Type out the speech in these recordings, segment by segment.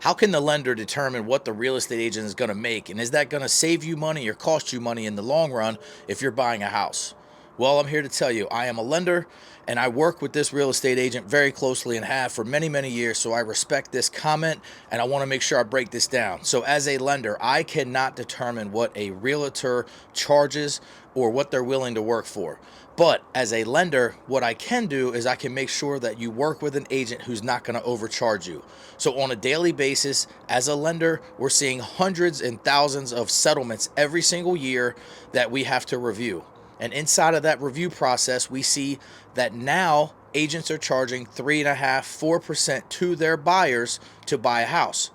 how can the lender determine what the real estate agent is going to make? And is that going to save you money or cost you money in the long run if you're buying a house? Well, I'm here to tell you, I am a lender and I work with this real estate agent very closely and have for many, many years. So I respect this comment and I want to make sure I break this down. So as a lender, I cannot determine what a realtor charges or what they're willing to work for. But as a lender, what I can do is I can make sure that you work with an agent who's not going to overcharge you. So on a daily basis, as a lender, we're seeing hundreds and thousands of settlements every single year that we have to review. And inside of that review process, we see that now agents are charging 3.5%, 4% to their buyers to buy a house.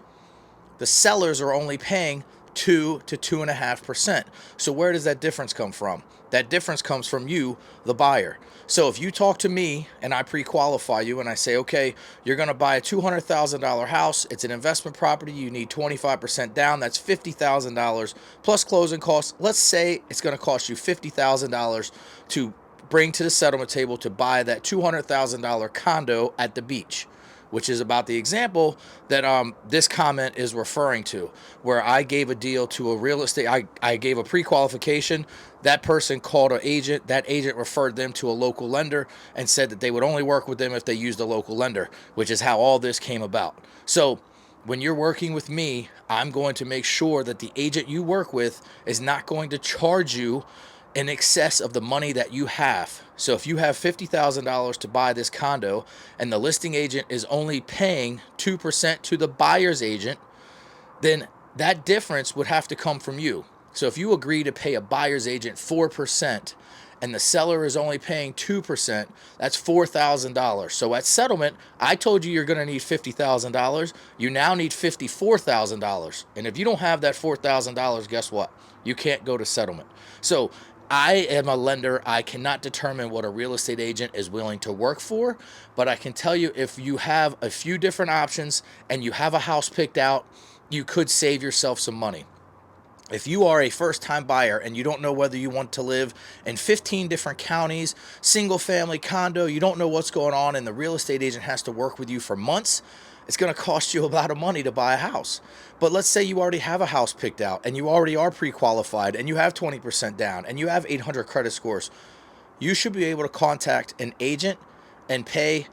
The sellers are only paying 2 to 2.5%. So where does that difference come from? That difference comes from you, the buyer. So if you talk to me and I pre-qualify you and I say, okay, you're going to buy a $200,000 house. It's an investment property. You need 25% down. That's $50,000 plus closing costs. Let's say it's going to cost you $50,000 to bring to the settlement table to buy that $200,000 condo at the beach, which is about the example that this comment is referring to, where I gave a deal to a real estate, I gave a pre-qualification, that person called an agent, that agent referred them to a local lender and said that they would only work with them if they used a local lender, which is how all this came about. So when you're working with me, I'm going to make sure that the agent you work with is not going to charge you in excess of the money that you have. So if you have $50,000 to buy this condo and the listing agent is only paying 2% to the buyer's agent, then that difference would have to come from you. So if you agree to pay a buyer's agent 4% and the seller is only paying 2%, that's $4,000. So at settlement, I told you you're going to need $50,000. You now need $54,000. And if you don't have that $4,000, guess what? You can't go to settlement. So I am a lender. I cannot determine what a real estate agent is willing to work for, but I can tell you if you have a few different options and you have a house picked out, you could save yourself some money. If you are a first-time buyer and you don't know whether you want to live in 15 different counties, single-family condo, you don't know what's going on, and the real estate agent has to work with you for months, it's going to cost you a lot of money to buy a house. But let's say you already have a house picked out and you already are pre-qualified and you have 20% down and you have 800 credit scores. You should be able to contact an agent and pay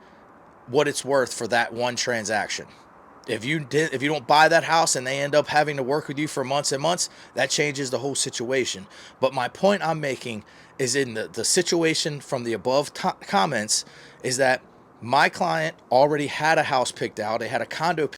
what it's worth for that one transaction. If you don't buy that house and they end up having to work with you for months and months, that changes the whole situation. But my point I'm making is in the situation from the above comments is that my client already had a house picked out. They had a condo